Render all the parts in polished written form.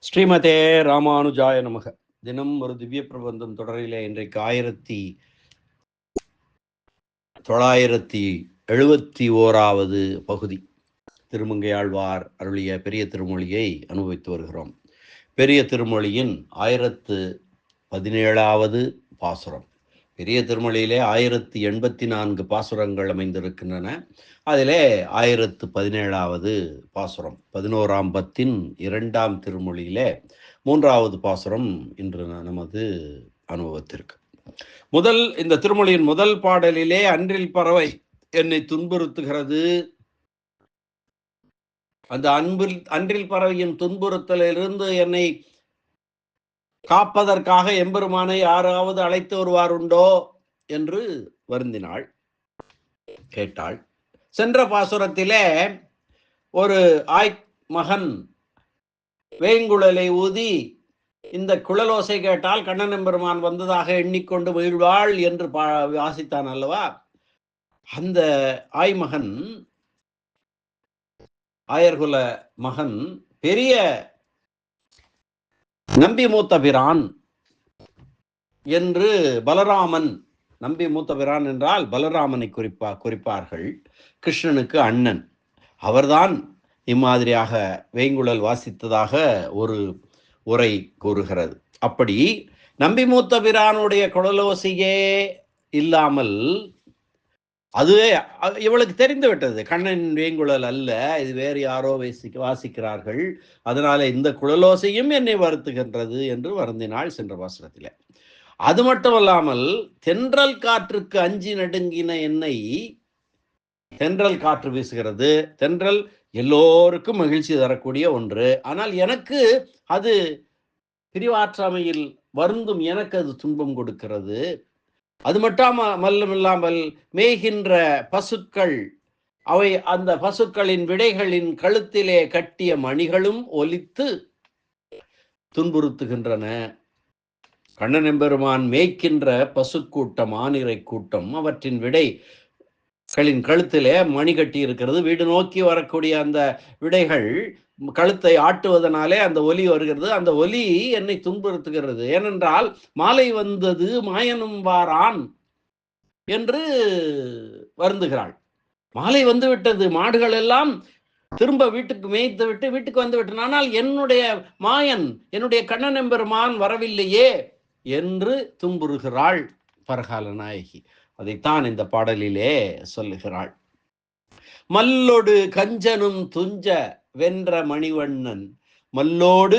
ஸ்ரீமதே ராமானுஜாய நமக. தினம் ஒரு திவ்ய பிரபந்தம் தொடரிலே இன்றைக்கு 1971வது பகுதி திருமங்கையாழ்வார் அருளிய பெரிய திருமொழியை அனுபவித்து வருகிறோம். பெரிய திருமொழியின் 1017வது பாசுரம். பெரிய திருமொழியிலே 1084 பாசுரங்கள் அமைந்திருக்கின்றன. அதிலே 1017வது பாசுரம் 11ஆம் பத்தின் 2ஆம் திருமொழியிலே 3வது பாசுரம் இன்று நமது அனுபவத்திற்கு. இந்த திருமொழியின் முதல் பாடலிலே அன்றில் பறவை என்னை துன்புறுத்துகிறது. அந்த அன்றில் பறவையின் துன்புறுத்தலிலிருந்து என்னை காப்பதற்காக எம்பெருமானை யாராவது அழைத்து வருவார் உண்டோ என்று வருந்தினாள், கேட்டாள். சென்ற பாசுரத்திலே ஒரு மகன் வேங்குழலை ஊதி இந்த குழலோசை கேட்டால் கண்ணன் எம்பெருமான் வந்ததாக எண்ணிக்கொண்டு வீழ்வாள் என்று வாசித்தான் அல்லவா? அந்த ஆய்மகன், ஆயர்குல மகன், பெரிய நம்பி மூத்த பிரான் என்று பலராமன். நம்பி மூத்த பிரான் என்றால் பலராமனை குறிப்பார்கள். கிருஷ்ணனுக்கு அண்ணன். அவர்தான் இம்மாதிரியாக வேங்குழல் வாசித்ததாக ஒரு உரை கூறுகிறது. அப்படி நம்பி மூத்த பிரானுடைய குழலோசையே இல்லாமல் அதுவே இவளுக்கு தெரிந்து விட்டது, கண்ணன் வேங்குழல் அல்ல, இது வேறு யாரோ வாசிக்கிறார்கள், அதனால இந்த குழலோசையும் என்னை வருத்துகின்றது என்று வருந்தினாள் சென்ற பாசுரத்தில். அது மட்டுமல்லாமல் தென்றல் காற்றுக்கு அஞ்சி நடுங்கின என்னை, தென்றல் காற்று வீசுகிறது, தென்றல் எல்லோருக்கும் மகிழ்ச்சி தரக்கூடிய ஒன்று, ஆனால் எனக்கு அது பிரிவாற்றாமையில் வருந்தும், எனக்கு அது துன்பம் கொடுக்கிறது. அது மட்டுமல்லாமல் மேய்கின்ற பசுக்கள், அவை அந்த பசுக்களின் விடைகளின் கழுத்திலே கட்டிய மணிகளும் ஒலித்து துன்புறுத்துகின்றன. கண்ணன் எம்பெருமான் மேய்க்கின்ற பசுக்கூட்டம், ஆனிரை கூட்டம், அவற்றின் விடைகளின் கழுத்திலே மணி கட்டி இருக்கிறது. வீடு நோக்கி வரக்கூடிய அந்த விடைகள் கழுத்தை ஆட்டுவதனாலே அந்த ஒலி வருகிறது. அந்த ஒலி என்னை துன்புறுத்துகிறது. ஏனென்றால் மாலை வந்தது மாயனும் வாரான் என்று வருந்துகிறாள். மாலை வந்து விட்டது, மாடுகள் எல்லாம் திரும்ப வீட்டுக்கு மேய்த்து விட்டு வீட்டுக்கு வந்து விட்டன, ஆனால் என்னுடைய மாயன், என்னுடைய கண்ணன் எம்பெருமான் வரவில்லையே என்று துன்புறுகிறாள் பரகால நாயகி. அதைத்தான் இந்த பாடலிலே சொல்லுகிறாள். மல்லொடு கஞ்சனும் துஞ்ச வென்ற மணிவண்ணன், மல்லோடு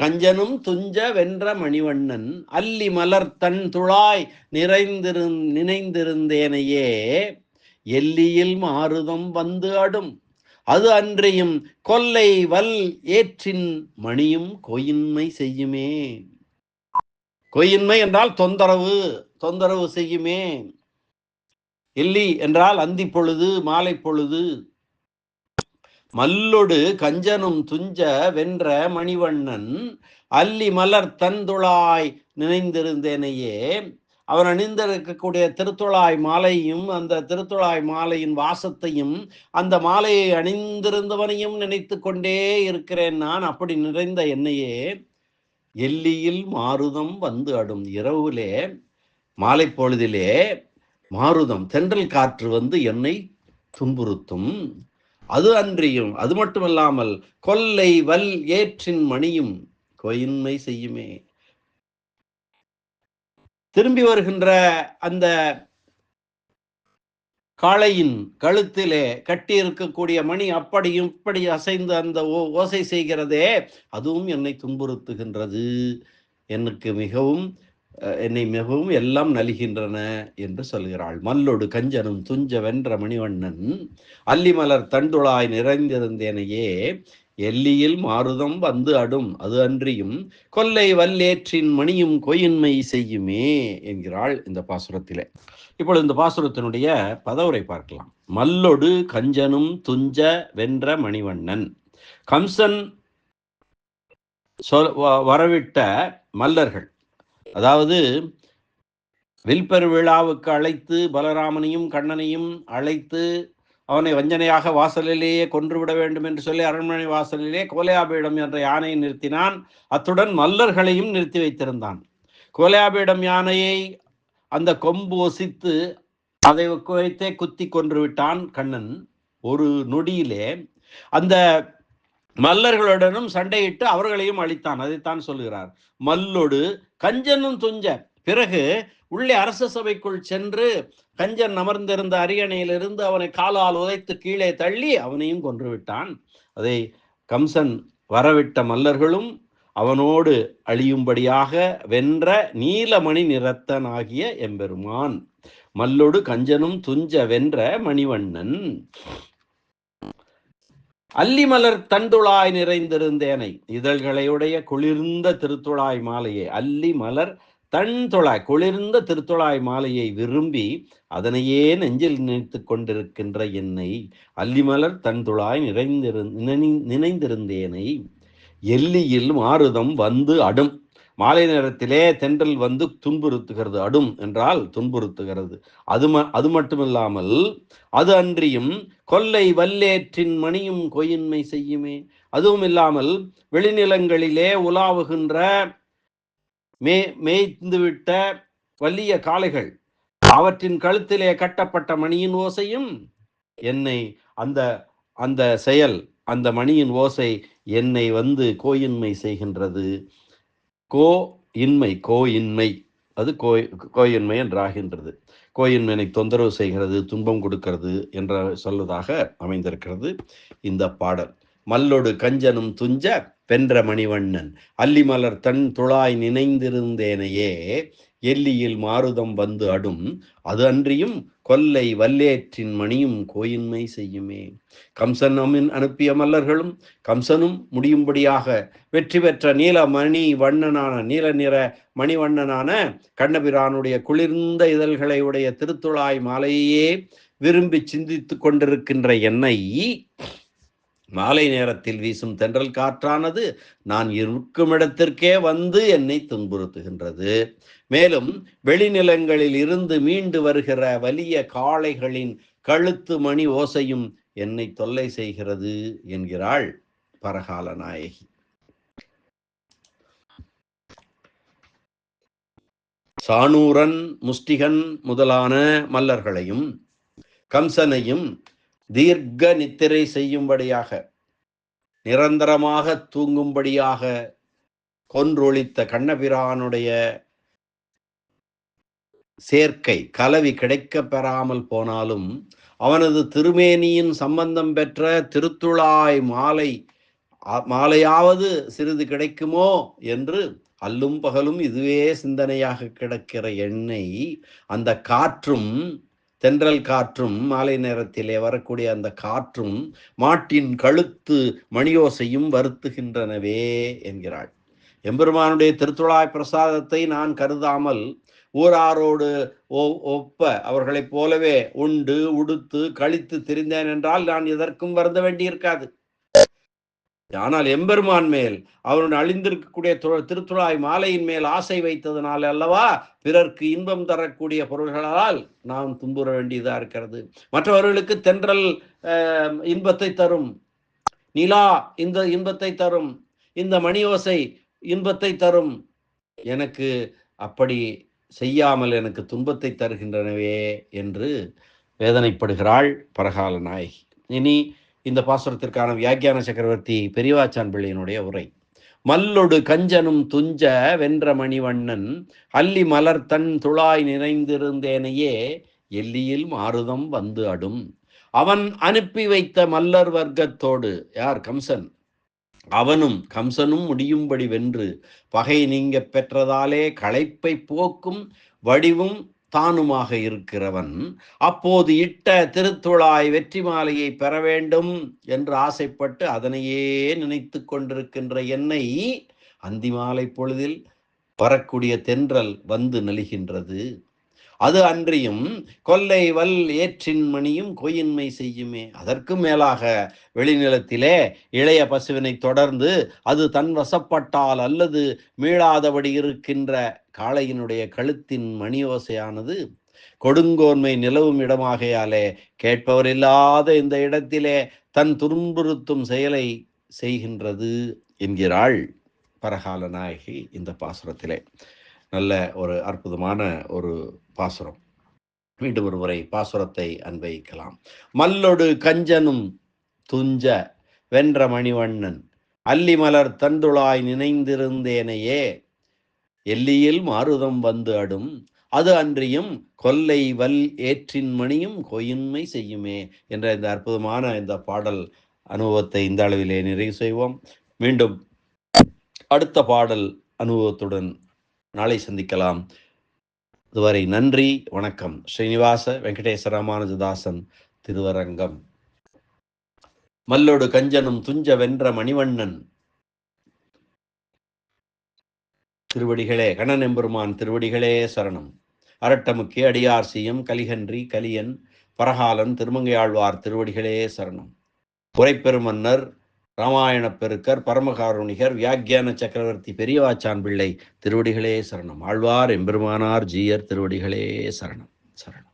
கஞ்சனும் துஞ்ச வென்ற மணிவண்ணன், அல்லி மலர் தன் துழாய் நினைந்திருந்தேனையே, எல்லியில் மாருதம் வந்து அடும், அது அன்றையும் கொல்லை வல் ஏற்றின் மணியும் கொயின்மை செய்யுமே. கொயின்மை என்றால் தொந்தரவு செய்யுமே. எல்லி என்றால் அந்தி பொழுது, மாலை பொழுது. மல்லொடு கஞ்சனும் துஞ்ச வென்ற மணிவண்ணன், அல்லி மலர் தந்துழாய் நினைந்திருந்தேனையே, அவன் அணிந்திருக்கக்கூடிய திருத்துழாய் மாலையும், அந்த திருத்துழாய் மாலையின் வாசத்தையும், அந்த மாலையை அணிந்திருந்தவனையும் நினைத்து கொண்டே இருக்கிறேன் நான். அப்படி நிறைந்த என்னையே எல்லியில் மாருதம் வந்து அடும், இரவுலே மாலை பொழுதிலே மாருதம் தென்றல் காற்று வந்து என்னை துன்புறுத்தும். அது அன்றியும், அது மட்டுமல்லாமல் கொல்லை வல் ஏற்றின் மணியும் கொயின்மை செய்யுமே. திரும்பி வருகின்ற அந்த காளையின் கழுத்திலே கட்டி இருக்கக்கூடிய மணி அப்படியும் இப்படி அசைந்து அந்த ஓசை செய்கிறதே, அதுவும் என்னை துன்புறுத்துகின்றது, என்னை மிகவும் எல்லாம் நலிகின்றன என்று சொல்கிறாள். மல்லொடு கஞ்சனும் துஞ்ச வென்ற மணிவண்ணன், அல்லிமலர் தண்டுழாய் நிறைந்திருந்தேனையே, எல்லியில் மாருதம் வந்து அடும், அது அன்றியும் கொல்லை வல்லேற்றின் மணியும் கொயின்மை செய்யுமே என்கிறாள் இந்த பாசுரத்திலே. இப்பொழுது இந்த பாசுரத்தினுடைய பதவுரை பார்க்கலாம். மல்லொடு கஞ்சனும் துஞ்ச வென்ற மணிவண்ணன், கம்சன் வரவிட்ட மல்லர்கள், அதாவது வில்பெரு விழாவுக்கு அழைத்து பலராமனையும் கண்ணனையும் அழைத்து அவனை வஞ்சனையாக வாசலிலேயே கொன்றுவிட வேண்டும் என்று சொல்லி அரண்மனை வாசலிலே கோலையாபீடம் என்ற யானையை நிறுத்தினான். அத்துடன் மல்லர்களையும் நிறுத்தி வைத்திருந்தான். கோலையாபீடம் யானையை அந்த கொம்பு ஒசித்து அதை வைத்தே குத்தி கொன்று விட்டான் கண்ணன். ஒரு நொடியிலே அந்த மல்லர்களுடனும் சண்டையிட்டு அவர்களையும் அழித்தான். அதைத்தான் சொல்கிறார். மல்லொடு கஞ்சனும் துஞ்ச. பிறகு உள்ளே அரச சபைக்குள் சென்று கஞ்சன் அமர்ந்திருந்த அரியணையிலிருந்து அவனை காலால் உதைத்து கீழே தள்ளி அவனையும் கொன்று விட்டான். அதை கம்சன் வரவிட்ட மல்லர்களும் அவனோடு அழியும்படியாக வென்ற நீலமணி நிறத்தனாகிய எம்பெருமான். மல்லொடு கஞ்சனும் துஞ்ச வென்ற மணிவண்ணன். அல்லிமலர் தண்டுளாய் நிறைந்திருந்தேனை. இதழ்களையுடைய குளிர்ந்த திருத்துழாய் மாலையை, அல்லி மலர் தண்டுழாய் குளிர்ந்த திருத்துழாய் மாலையை விரும்பி அதனையே நெஞ்சில் நினைத்து கொண்டிருக்கின்ற என்னை, அல்லிமலர் தண்டுழாய் நினைந்திருந்தேனை எல்லியில் மாருதம் வந்து அடும். மாலை நேரத்திலே தென்றல் வந்து துன்புறுத்துகிறது. அடும் என்றால் துன்புறுத்துகிறது. அது மட்டுமில்லாமல் அது அன்றியும் கொல்லை வல்லேற்றின் மணியும் கொயின்மை செய்யுமே. அதுவும் இல்லாமல் வெளிநிலங்களிலே உலாவுகின்ற மேய்ந்துவிட்ட வலிய காளைகள் அவற்றின் கழுத்திலே கட்டப்பட்ட மணியின் ஓசையும் என்னை அந்த செயல், அந்த மணியின் ஓசை என்னை வந்து கோயின்மை செய்கின்றது. கோயின்மை அது கோயின்மை என்றாகின்றது. கோயின்மையை தொந்தரவு செய்கிறது, துன்பம் கொடுக்கிறது என்ற சொல்லுதாக அமைந்திருக்கிறது இந்த பாடல். மல்லொடு கஞ்சனும் துஞ்ச வென்ற மணிவண்ணன் அல்லிமலர் தன் துழாய் நினைந்திருந்தேனையே எல்லியில் மாருதம் வந்து அடும். அது அன்றியும் கொல்லை வல்லேற்றின் மணியும் கோயின்மை செய்யுமே. கம்சன் அனுப்பிய மல்லர்களும் கம்சனும் முடியும்படியாக வெற்றி பெற்ற நீல நிற மணிவண்ணனான கண்ணபிரானுடைய குளிர்ந்த இதழ்களை உடைய திருத்துழாய் மாலையே விரும்பி சிந்தித்து கொண்டிருக்கின்ற என்னை மாலை நேரத்தில் வீசும் தென்றல் காற்றானது நான் இருக்கும் இடத்திற்கே வந்து என்னை துன்புறுத்துகின்றது. மேலும் வெளிநிலங்களில் இருந்து மீண்டு வருகிற வலிய காளைகளின் கழுத்து மணி ஓசையும் என்னை தொல்லை செய்கிறது என்கிறாள் பரகால நாயகி. சாணூரன் முஷ்டிகன் முதலான மல்லர்களையும் கம்சனையும் தீர்க்க நித்திரை செய்யும்படியாக, நிரந்தரமாக தூங்கும்படியாக கொன்றொழித்த கண்ணபிரானுடைய சேர்க்கை கலவி கிடைக்க பெறாமல் போனாலும் அவனது திருமேனியின் சம்பந்தம் பெற்ற திருத்துழாய் மாலையாவது சிறிது கிடைக்குமோ என்று அல்லும் பகலும் இதுவே சிந்தனையாக கிடக்கிற என்னை அந்த காற்றும், தென்றல் காற்றும், மாலை நேரத்திலே வரக்கூடிய அந்த காற்றும் மாட்டின் கழுத்து மணியோசையும் வருத்துகின்றனவே என்கிறாள். எம்பெருமானுடைய திருத்துழாய் பிரசாதத்தை நான் கருதாமல் ஊராரோடு ஒப்ப அவர்களைப் போலவே உண்டு உடுத்து கழித்து திரிந்தேன் என்றால் நான் எதற்கும் வருந்த வேண்டியிருக்காது. ஆனால் எம்பெருமான் மேல் அவருடைய அழிந்திருக்கக்கூடிய திருத்துழாய் மாலையின் மேல் ஆசை வைத்ததனால் அல்லவா பிறர்க்கு இன்பம் தரக்கூடிய பொருள்களால் நாம் துன்புற வேண்டியதா இருக்கிறது. மற்றவர்களுக்கு தென்றல் இன்பத்தை தரும், நிலா இந்த இன்பத்தை தரும், இந்த மணியோசை இன்பத்தை தரும், எனக்கு அப்படி செய்யாமல் எனக்கு துன்பத்தை தருகின்றனவே என்று வேதனைப்படுகிறாள் பரகால நாயகி. இனி இந்த பாசுரத்திற்கான வியாக்கியான சக்கரவர்த்தி பெரியவாச்சான் பிள்ளையினுடைய உரை. மல்லொடு கஞ்சனும் துஞ்ச வென்ற மணிவண்ணன் அல்லி மலர் தன் துழாய் நிறைந்திருந்தேனையே எல்லியில் மாருதம் வந்து அடும். அவன் அனுப்பி வைத்த மல்லர் வர்க்கத்தோடு, யார்? கம்சன். அவனும் கம்சனும் முடியும்படி வென்று பகை நீங்க பெற்றதாலே களைப்பை போக்கும் வடிவும் தானுமாக இருக்கிறவன் அப்போது இட்ட திருத்துழாய் வெற்றி மாலையை பெற வேண்டும் என்று ஆசைப்பட்டு அதனையே நினைத்து கொண்டிருக்கின்ற என்னை அந்தி மாலை பொழுதில் வரக்கூடிய தென்றல் வந்து நலிகின்றது. அது அன்றியும் கொல்லை வல் ஏற்றின் மணியும் கொயின்மை செய்யுமே. அதற்கு மேலாக வெளிநிலத்திலே இளைய பசுவினை தொடர்ந்து அது தன் வசப்பட்டால் அல்லது மீளாதபடி இருக்கின்ற காளையினுடைய கழுத்தின் மணியோசையானது கொடுங்கோன்மை நிலவும் இடமாகையாலே கேட்பவர் இல்லாத இந்த இடத்திலே தன் துன்புறுத்தும் செயலை செய்கின்றது என்கிறாள் பரகால நாயகி இந்த பாசுரத்திலே. நல்ல ஒரு அற்புதமான ஒரு பாசுரம். மீண்டும் ஒரு முறை பாசுரத்தை அன்வைக்கலாம். மல்லொடு கஞ்சனும் துஞ்ச வென்ற மணிவண்ணன் அல்லிமலர் தண்டுளாய் நினைந்திருந்தேனையே எல்லியில் மாருதம் வந்து அடும் அது அன்றியும் கொல்லை வல் ஏற்றின் மணியும் கொயின்மை செய்யுமே என்ற இந்த அற்புதமான இந்த பாடல் அனுபவத்தை இந்த அளவிலே நிறைவு செய்வோம். மீண்டும் அடுத்த பாடல் அனுபவத்துடன் நாளை சந்திக்கலாம். இதுவரை நன்றி, வணக்கம். ஸ்ரீனிவாச வெங்கடேச ராமானுஜதாசன், திருவரங்கம். மல்லொடு கஞ்சனும் துஞ்ச வென்ற மணிவண்ணன் திருவடிகளே, கண்ணனெம்பெருமான் திருவடிகளே சரணம். அரட்டமுக்கி அடியார் செய்யும் கலிகன்றி கலியன் பரகாலன் திருமங்கையாழ்வார் திருவடிகளே சரணம். உரைப்பெருமன்னர் ராமாயணப் பெருக்கர் பரமகாருணிகர் வியாக்கியான சக்கரவர்த்தி பெரியவாச்சான் பிள்ளை திருவடிகளே சரணம். ஆழ்வார் எம்பெருமானார் ஜீயர் திருவடிகளே சரணம். சரணம்.